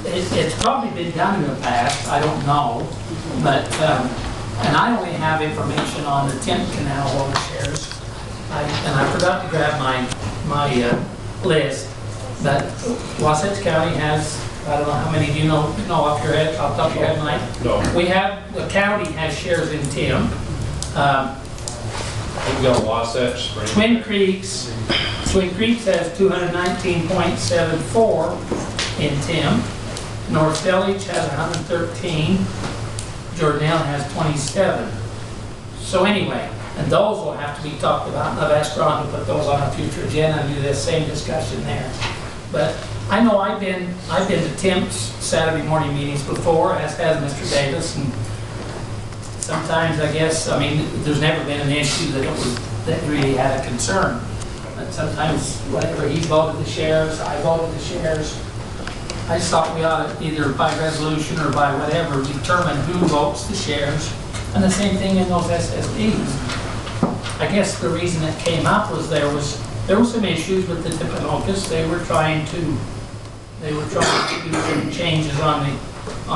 it's probably been done in the past, I don't know, but, and I only have information on the 10th Canal water shares. And I forgot to grab my list, but Wasatch County has, I don't know how many, do you know off your head, off the top of your head, Mike? No. We have, the county has shares in Tim. We've got Wasatch, Spring. Twin Creeks has 219.74 in Tim. North Village has 113. Jordanelle has 27. So anyway, and those will have to be talked about. And I've asked Ron to put those on a future agenda and do this same discussion there. But I know I've been to Tim's Saturday morning meetings before, as has Mr. Davis, and sometimes I guess, I mean, there's never been an issue that really had a concern. But sometimes whatever he voted the shares, I voted the shares. I just thought we ought to either by resolution or by whatever determine who votes the shares. And the same thing in those SSDs. I guess the reason it came up was there were some issues with the Timpanogos. They were trying to do some changes on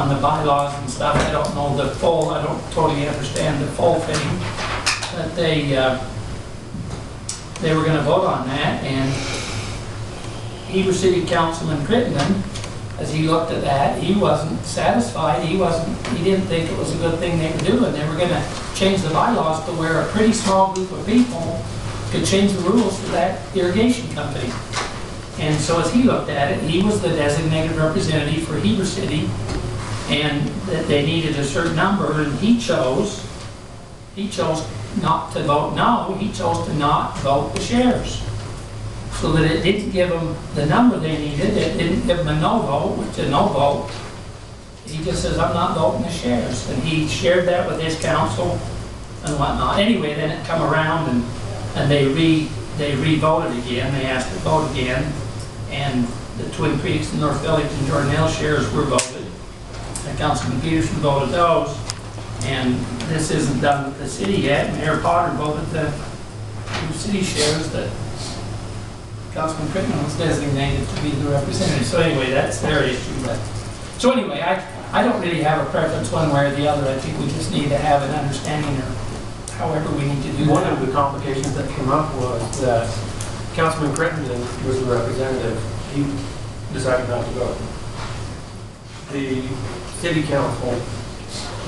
the bylaws and stuff. I don't know the full, I don't totally understand the full thing, but they were going to vote on that, and Heber City Councilman Crittenden, as he looked at that, he wasn't satisfied. He didn't think it was a good thing they were doing. They were going to change the bylaws to where a pretty small group of people could change the rules for that irrigation company. And so as he looked at it, he was the designated representative for Heber City, and that they needed a certain number, and he chose not to vote no, he chose to not vote the shares. So that it didn't give them the number they needed, it didn't give them a no vote, which a no vote. He just says, I'm not voting the shares. And he shared that with his council and whatnot. Anyway, then it come around and they re-voted again, they asked to vote again, and the Twin Creeks and North Village and Jordanelle shares were voted. And Councilman Peterson voted those, and this isn't done with the city yet. Mayor Potter voted the city shares that Councilman Crittenden was designated to be the representative. So anyway, that's their issue. So anyway, I don't really have a preference one way or the other. I think we just need to have an understanding or however we need to do One that. of the complications that came up was that Councilman Crittenden was the representative. He decided not to vote. The city council,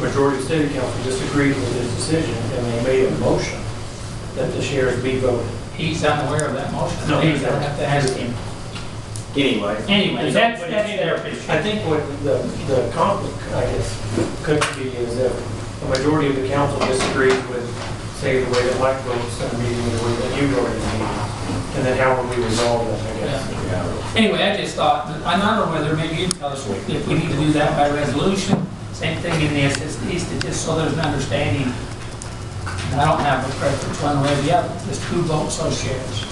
majority of the city council disagreed with his decision, and they made a motion that the shares be voted. He's unaware of that motion. No, He's going to have to ask him. Anyway, That's their issue. I think what the conflict, I guess, could be is that the majority of the council disagreed with, say, the way that Mike votes in a meeting, the way that you voted in a meeting, and then how would we resolve that, I guess. Yeah. Anyway, I just thought, I don't know whether maybe you can tell us if we need to do that by resolution. Same thing in the SSDs, just so there's an understanding. And I don't have a preference one way or the other, just who votes those shares.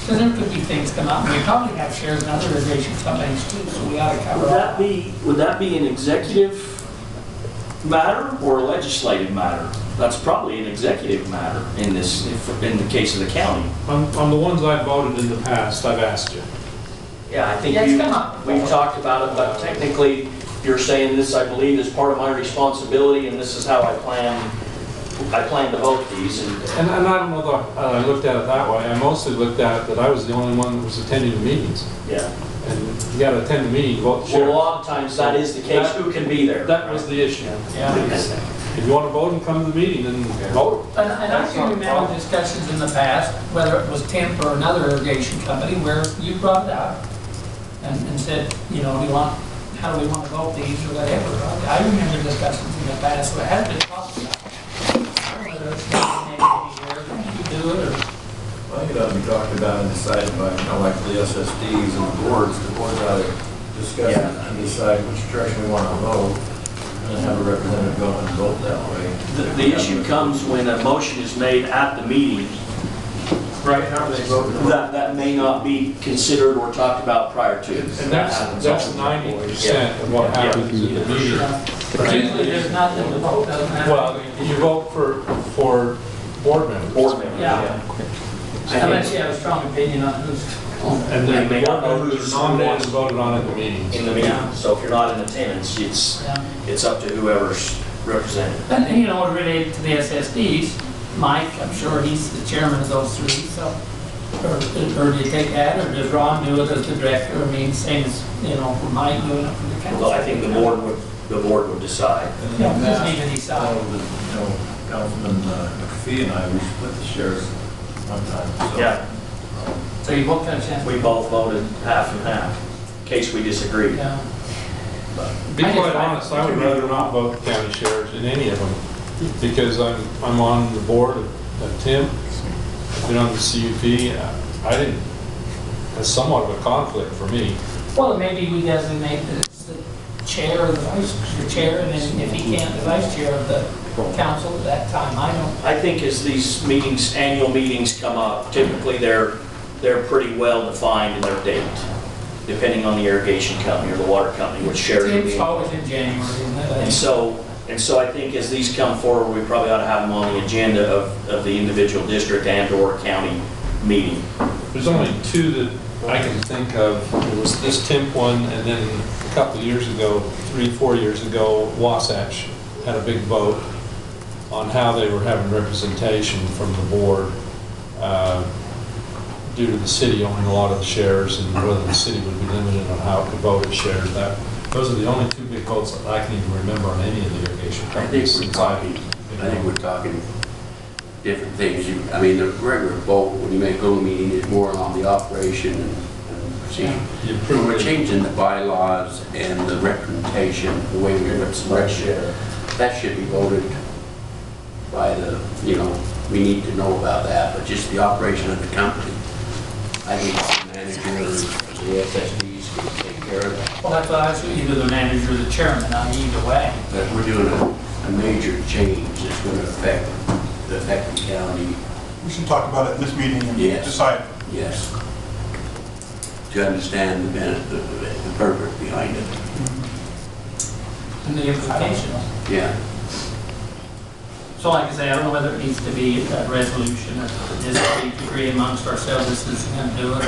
Because there could be things come up, and we probably have shares in other irrigation companies too, so we ought to cover that. would that be an executive matter or a legislative matter? That's probably an executive matter in the case of the county. On the ones I've voted in the past, I've asked you. Yeah, I think Yeah, it's come up. we've talked about it, but technically you're saying this, I believe, is part of my responsibility, and this is how I plan to vote these. And I don't know that I looked at it that way. I mostly looked at it that I was the only one that was attending the meetings. Yeah. And you got to attend the meeting, vote the Well, a shares. lot of times that is the case. Who can be there? That was the issue. Yeah. If you want to vote and come to the meeting, then vote. And I can remember discussions in the past, whether it was Temp or another irrigation company, where you brought it up and said, you know, how do we want to vote these or whatever. I remember discussions in the past where it had been talked about. Whether it's anywhere, you do it or. I think it ought to be talked about and decided by, like the SSDs and the boards ought to discuss it and decide which direction we want to vote, and have a representative go and vote that way. The issue comes when a motion is made at the meeting. Right, how do they vote? That may not be considered or talked about prior to. And that's 90% of what happens at the meeting. Usually there's nothing to vote, doesn't matter. Well, you vote for board members. Board members, Yeah. Unless you have a strong opinion on who's And They then may the not know board who members are nominated and voted on at the meetings. in the meeting. So if you're not in attendance, Yeah. it's up to whoever's represented. And, you know, related to the SSDs, Mike, I'm sure he's the chairman of those three, so, or do you take that, or does Ron do it as the director? I mean, same as, you know, for Mike doing it for the council. Well, I think the board would decide. Yeah, we just need to decide. Councilman McPhee and I, we split the shares one time, so. Yeah, So you both got a chance. we both voted half and half, in case we disagred. Yeah. To be quite honest, I would rather not vote county shares in any of them, because I'm on the board of TIM, I've been on the CUP, I didn't, that's somewhat of a conflict for me. Well, maybe we designate the chair or the chair, and then if he can't, the vice chair of the council at that time. I don't. I think as these meetings, annual meetings come up, typically they're pretty well defined in their date, depending on the irrigation company or the water company, which shares the It's meeting. always in January, isn't it? And so I think as these come forward, we probably ought to have them on the agenda of the individual district and/or county meeting. There's only two that I can think of. There was this TIMP one, and then a couple of years ago, 3-4 years ago, Wasatch had a big vote on how they were having representation from the board due to the city owning a lot of the shares, and whether the city would be limited on how it could vote its shares. Those are the only two big votes that I can even remember on any of the irrigation I think companies. we're talking different things. I mean, the regular vote, when you make a little meeting, is more on the operation and procedure. You When approve we're it. changing the bylaws and the representation, the way we represent, that should be voted by the, we need to know about that, but just the operation of the company. I think the managers, the SSDs can take care of that. Well, that's why I said either the manager or the chairman, either way. But we're doing a major change that's going to affect the county. We should talk about it in this meeting and Yes. decide. Yes. To understand the purpose behind it. And the implications. Yeah. So like I say, I don't know whether it needs to be a resolution or just agree amongst ourselves, this is going to do it.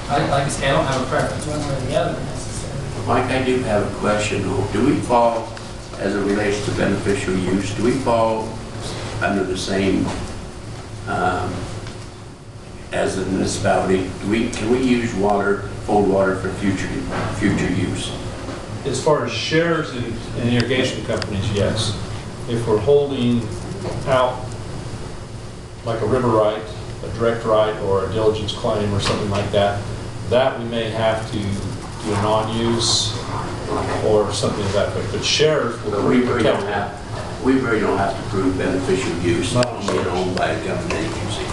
Like I say, I don't have a preference one way or the other necessarily. Mike, I do have a question. Do we fall, as it relates to beneficial use, do we fall under the same as the municipality? Can we use old water for future use? As far as shares in irrigation companies, yes. If we're holding out like a river right, a direct right, or a diligence claim or something like that, that we may have to do a non-use or something like that. But shares will But we be really don't protected. have to prove beneficial use Not on being owned by a government agency.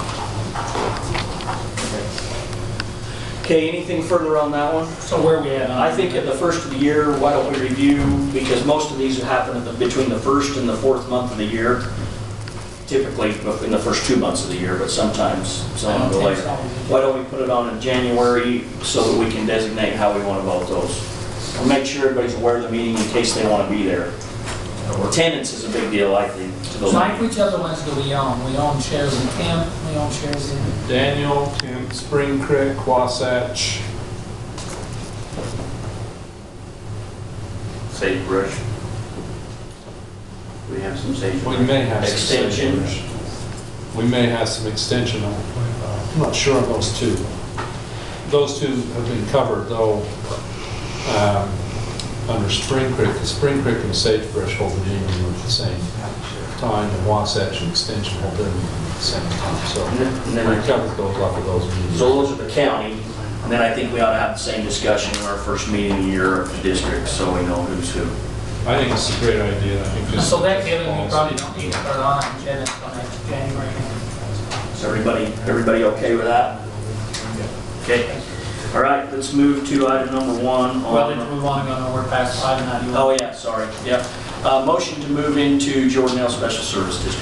Okay, anything further on that one? So where are we at? I think at the first of the year, why don't we review, because most of these happen between the first and the fourth month of the year, typically in the first 2 months of the year, but sometimes some of them go later. Why don't we put it on in January so that we can designate how we want to vote those? And make sure everybody's aware of the meeting in case they want to be there. Attendance is a big deal, I think, to those Mike, meetings. which other ones do we own? We own shares in Kemp, we own shares in... Daniel, Kemp, Spring Creek, Wasatch, Sagebrush. We have some sage. we may have some Extension. sagebrush. We may have some extension. I'm not sure of those two. Those two have been covered though under Spring Creek. The Spring Creek and Sagebrush hold the meeting at the same time, and Wasatch and Extension hold their meeting at the same time. So And then we covered those off of those meetings. So those are the county, and then I think we ought to have the same discussion in our first meeting of the year of the district, so we know who's who. I think it's a great idea. I think just So that given, we probably don't need to put it on an agenda until next January. Is everybody okay with that? Okay. All right, let's move to item number 1 Well, if on, we want to go nowhere past 5, now do you want? oh yeah, sorry, yep. Motion to move into Jordanelle Special Service District.